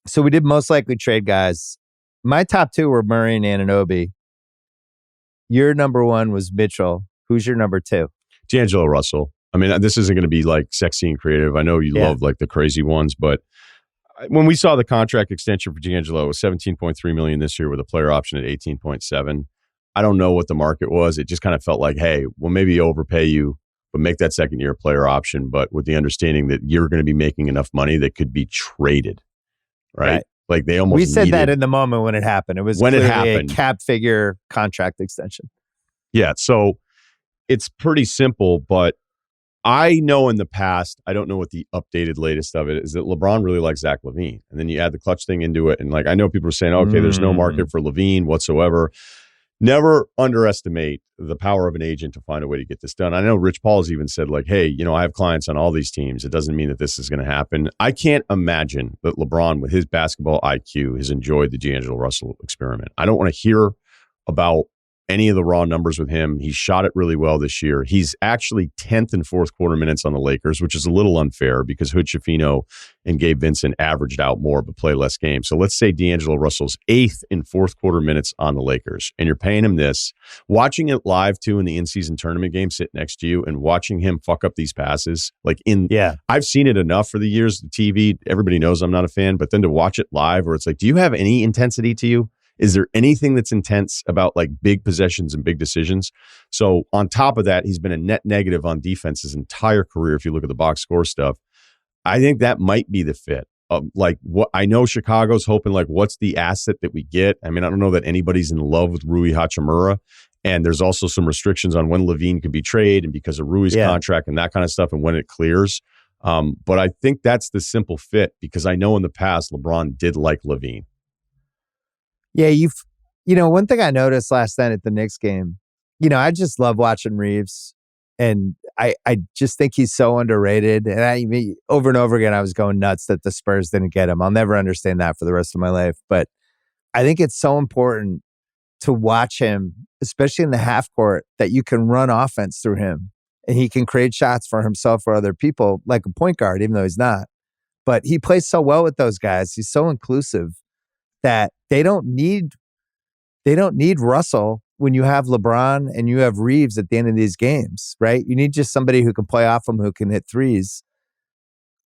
So we did most likely trade guys. My top two were Murray and Anunoby. Your number one was Mitchell. Who's your number two? D'Angelo Russell. I mean, this isn't going to be like sexy and creative. I know you love like the crazy ones, but when we saw the contract extension for D'Angelo, it was $17.3 million this year with a player option at $18.7. I don't know what the market was. It just kind of felt like, hey, well, maybe overpay you, but make that second year player option, but with the understanding that you're going to be making enough money that could be traded, right? Like they almost we said that in the moment when it happened. It was when it happened, a cap figure contract extension. Yeah, so it's pretty simple, but I know in the past, I don't know what the updated latest of it is, that LeBron really likes Zach LaVine. And then you add the clutch thing into it. And like, I know people are saying, okay, there's no market for LaVine whatsoever. Never underestimate the power of an agent to find a way to get this done. I know Rich Paul has even said like, hey, I have clients on all these teams. It doesn't mean that this is going to happen. I can't imagine that LeBron with his basketball IQ has enjoyed the D'Angelo Russell experiment. I don't want to hear about any of the raw numbers with him. He shot it really well this year. He's actually 10th in fourth quarter minutes on the Lakers, which is a little unfair because Hood Schifino and Gabe Vincent averaged out more but play less games. So let's say D'Angelo Russell's 8th in fourth quarter minutes on the Lakers, and you're paying him this. Watching it live too in the in-season tournament game, sit next to you and watching him fuck up these passes. I've seen it enough for the years, the TV. Everybody knows I'm not a fan, but then to watch it live where it's like, do you have any intensity to you? Is there anything that's intense about like big possessions and big decisions? So on top of that, he's been a net negative on defense his entire career. If you look at the box score stuff, I think that might be the fit. Like what I know Chicago's hoping, like, what's the asset that we get? I mean, I don't know that anybody's in love with Rui Hachimura. And there's also some restrictions on when LaVine could be traded and because of Rui's contract and that kind of stuff and when it clears. But I think that's the simple fit because I know in the past LeBron did like LaVine. Yeah, one thing I noticed last night at the Knicks game, I just love watching Reeves, and I just think he's so underrated. And over and over again, I was going nuts that the Spurs didn't get him. I'll never understand that for the rest of my life. But I think it's so important to watch him, especially in the half court, that you can run offense through him and he can create shots for himself or other people like a point guard, even though he's not. But he plays so well with those guys. He's so inclusive that they don't need Russell when you have LeBron and you have Reeves at the end of these games, right? You need just somebody who can play off him, who can hit threes.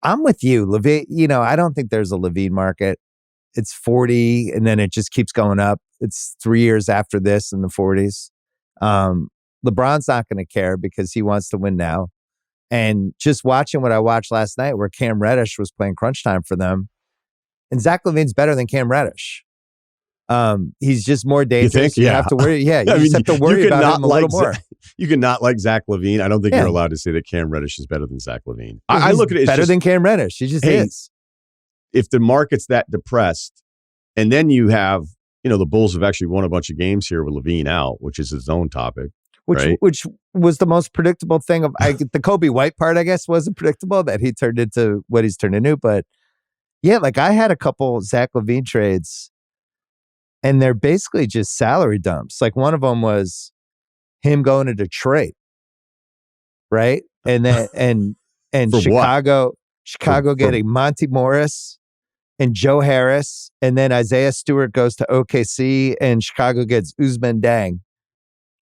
I'm with you, LaVine. I don't think there's a LaVine market. It's 40, and then it just keeps going up. It's 3 years after this in the 40s. LeBron's not going to care because he wants to win now. And just watching what I watched last night, where Cam Reddish was playing crunch time for them, and Zach LaVine's better than Cam Reddish. He's just more dangerous. You think? You have to worry. Yeah, you just have to worry about him a little more. You can not like Zach LaVine. I don't think you're allowed to say that Cam Reddish is better than Zach LaVine. I look at it as better than Cam Reddish. He just is. If the market's that depressed, and then you have, the Bulls have actually won a bunch of games here with LaVine out, which is his own topic. Which was the most predictable thing of the Kobe White part, I guess, wasn't predictable that he turned into what he's turned into. But yeah, like I had a couple Zach LaVine trades, and they're basically just salary dumps. Like one of them was him going to Detroit, right? And then and Chicago getting Monty Morris and Joe Harris, and then Isaiah Stewart goes to OKC, and Chicago gets Ousmane Deng.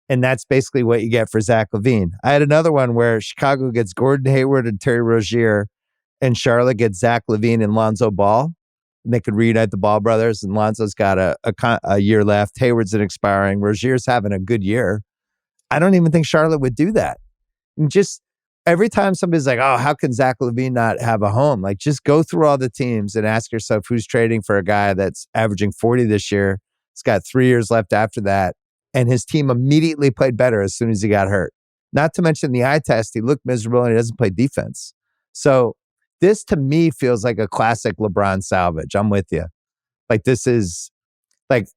And that's basically what you get for Zach LaVine. I had another one where Chicago gets Gordon Hayward and Terry Rozier, and Charlotte gets Zach LaVine and Lonzo Ball. And they could reunite the Ball brothers, and Lonzo's got a year left. Hayward's an expiring. Rozier's having a good year. I don't even think Charlotte would do that. And just every time somebody's like, oh, how can Zach LaVine not have a home? Like, just go through all the teams and ask yourself who's trading for a guy that's averaging 40 this year. He's got 3 years left after that. And his team immediately played better as soon as he got hurt. Not to mention the eye test, he looked miserable and he doesn't play defense. So this to me feels like a classic LeBron salvage. I'm with you. Like this is like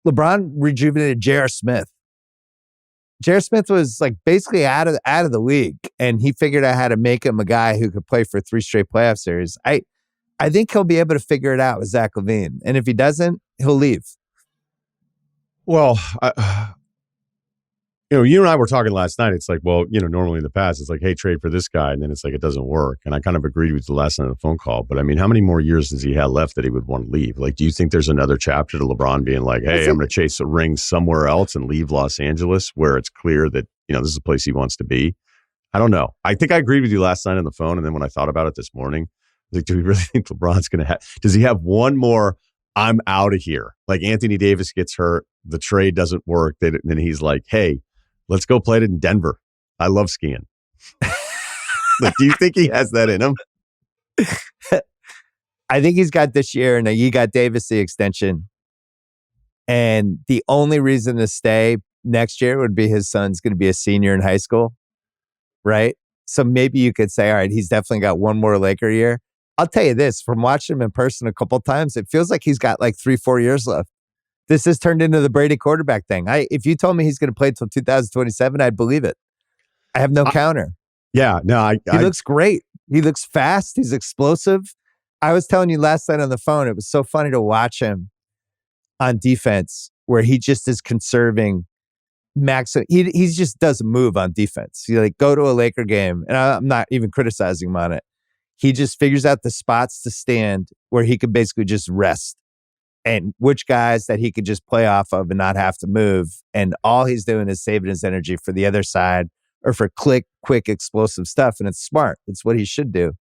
LeBron rejuvenated J.R. Smith. J.R. Smith was like basically out of the league, and he figured out how to make him a guy who could play for 3 straight playoff series. I think he'll be able to figure it out with Zach LaVine. And if he doesn't, he'll leave. Well, you and I were talking last night. It's like, well, normally in the past, it's like, hey, trade for this guy. And then it's like, it doesn't work. And I kind of agreed with you last night on the phone call. But I mean, how many more years does he have left that he would want to leave? Like, do you think there's another chapter to LeBron being like, hey, I'm going to chase a ring somewhere else and leave Los Angeles where it's clear that, this is a place he wants to be? I don't know. I think I agreed with you last night on the phone. And then when I thought about it this morning, I was like, do we really think LeBron's going to have, does he have one more, I'm out of here? Like Anthony Davis gets hurt, the trade doesn't work. Then he's like, hey, let's go play it in Denver. I love skiing. Like, do you think he has that in him? I think he's got this year, and you got Davis the extension. And the only reason to stay next year would be his son's going to be a senior in high school, right? So maybe you could say, all right, he's definitely got one more Laker year. I'll tell you this, from watching him in person a couple times, it feels like he's got like 3-4 years left. This has turned into the Brady quarterback thing. If you told me he's going to play until 2027, I'd believe it. I have no counter. Yeah, no, he looks great. He looks fast. He's explosive. I was telling you last night on the phone, it was so funny to watch him on defense where he just is conserving max. He just doesn't move on defense. He like go to a Laker game, and I'm not even criticizing him on it. He just figures out the spots to stand where he could basically just rest and which guys that he could just play off of and not have to move. And all he's doing is saving his energy for the other side or for quick, explosive stuff. And it's smart. It's what he should do.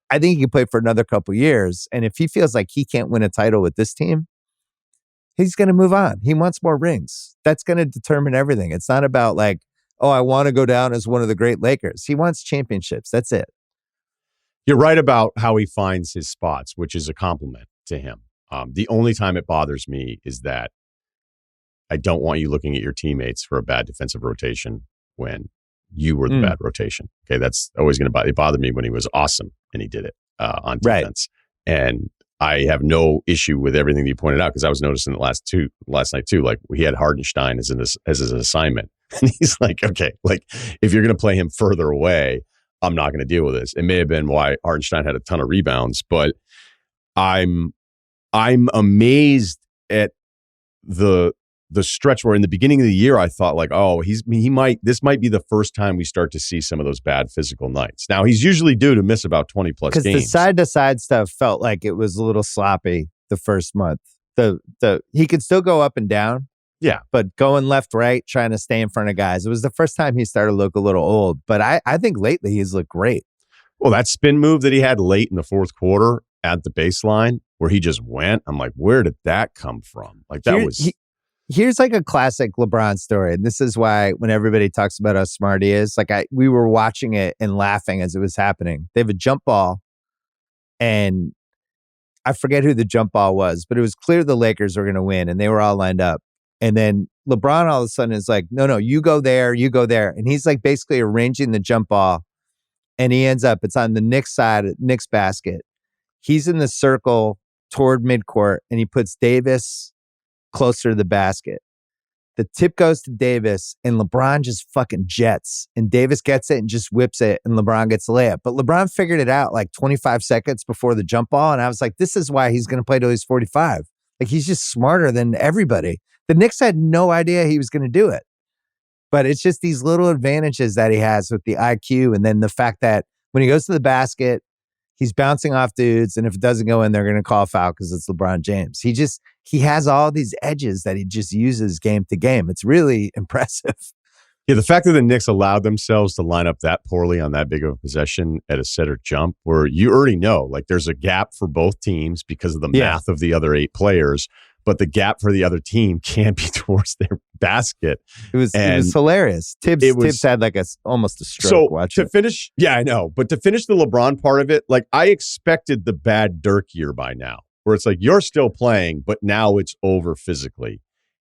I think he can play for another couple years. And if he feels like he can't win a title with this team, he's going to move on. He wants more rings. That's going to determine everything. It's not about like, oh, I want to go down as one of the great Lakers. He wants championships. That's it. You're right about how he finds his spots, which is a compliment to him. The only time it bothers me is that I don't want you looking at your teammates for a bad defensive rotation when you were the bad rotation. Okay, that's always going to bother me when he was awesome and he did it on defense. Right. And I have no issue with everything that you pointed out because I was noticing last night too. Like he had Hardenstein as his assignment, and he's like, okay, like if you're going to play him further away, I'm not going to deal with this. It may have been why Hardenstein had a ton of rebounds, but I'm amazed at the stretch where in the beginning of the year I thought like, oh, this might be the first time we start to see some of those bad physical nights. Now he's usually due to miss about 20 plus games. Because the side to side stuff felt like it was a little sloppy the first month. He could still go up and down. Yeah. But going left, right, trying to stay in front of guys. It was the first time he started to look a little old. But I think lately he's looked great. Well, that spin move that he had late in the fourth quarter at the baseline where he just went, I'm like, where did that come from? Like that Here's like a classic LeBron story. And this is why when everybody talks about how smart he is, like we were watching it and laughing as it was happening. They have a jump ball and I forget who the jump ball was, but it was clear the Lakers were going to win and they were all lined up. And then LeBron all of a sudden is like, no, you go there, you go there. And he's like basically arranging the jump ball. And he ends up, it's on the Knicks side, Knicks basket. He's in the circle toward midcourt and he puts Davis closer to the basket. The tip goes to Davis and LeBron just fucking jets. And Davis gets it and just whips it and LeBron gets the layup. But LeBron figured it out like 25 seconds before the jump ball. And I was like, this is why he's going to play till he's 45. Like he's just smarter than everybody. The Knicks had no idea he was going to do it. But it's just these little advantages that he has with the IQ. And then the fact that when he goes to the basket, he's bouncing off dudes. And if it doesn't go in, they're going to call a foul because it's LeBron James. He has all these edges that he just uses game to game. It's really impressive. Yeah, the fact that the Knicks allowed themselves to line up that poorly on that big of a possession at a set or jump where you already know, like there's a gap for both teams because of the math of the other 8 players, but the gap for the other team can't be towards their basket. It was hilarious. Tibbs had like almost a stroke watching. Finish, yeah, I know. But to finish the LeBron part of it, like I expected the bad Dirk year by now, where it's like you're still playing, but now it's over physically.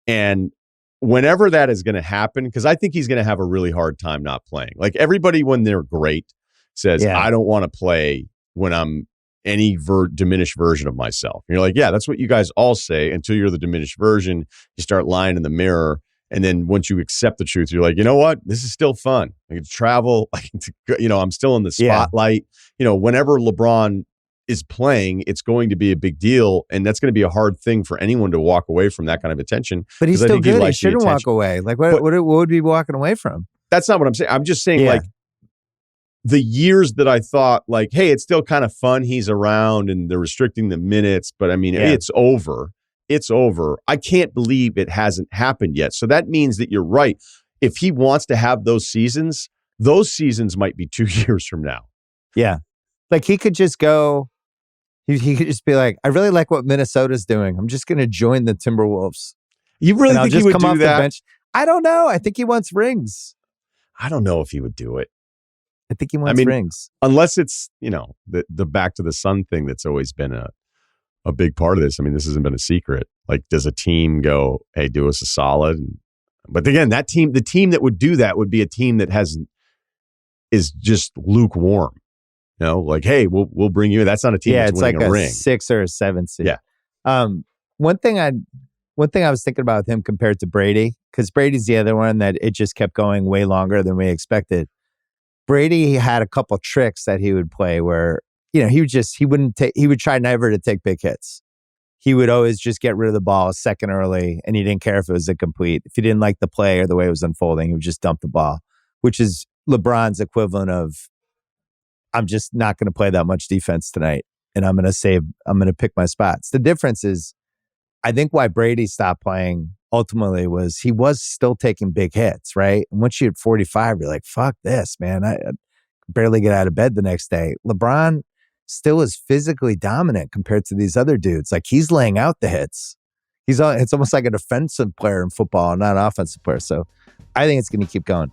And whenever that is going to happen, because I think he's going to have a really hard time not playing. Like everybody, when they're great, says, I don't want to play when I'm any diminished version of myself. And you're like, yeah, that's what you guys all say until you're the diminished version. You start lying in the mirror. And then once you accept the truth, you're like, you know what? This is still fun. I can travel. I'm still in the spotlight. Whenever LeBron is playing, it's going to be a big deal, and that's going to be a hard thing for anyone to walk away from that kind of attention. But he's still good. He shouldn't walk attention. away. Like, what would he be walking away from? That's not what I'm saying. I'm just saying, like, the years that I thought, like, hey, it's still kind of fun. He's around and they're restricting the minutes, but I mean, it's over. It's over. I can't believe it hasn't happened yet. So that means that you're right. If he wants to have those seasons might be 2 years from now. Yeah. Like, he could just go, he could just be like, I really like what Minnesota's doing. I'm just going to join the Timberwolves. You really think he would do that? Bench. I don't know. I think he wants rings. I don't know if he would do it. I think he wants rings. Unless it's, the back to the sun thing that's always been a big part of this. I mean, this hasn't been a secret. Like, does a team go, hey, do us a solid? But again, the team that would do that would be a team that is just lukewarm. Like, hey, we'll bring you. That's not a team that's winning a ring. Yeah, it's like a 6 or a 7 seed. Yeah. One thing I was thinking about with him compared to Brady, because Brady's the other one that it just kept going way longer than we expected. Brady had a couple tricks that he would play where, he would try never to take big hits. He would always just get rid of the ball a second early, and he didn't care if it was incomplete. If he didn't like the play or the way it was unfolding, he would just dump the ball, which is LeBron's equivalent of, I'm just not going to play that much defense tonight, and I'm going to pick my spots. The difference is, I think why Brady stopped playing ultimately was he was still taking big hits, right? And once you hit 45, you're like, fuck this, man. I barely get out of bed the next day. LeBron still is physically dominant compared to these other dudes. Like, he's laying out the hits. It's almost like a defensive player in football, not an offensive player. So I think it's going to keep going.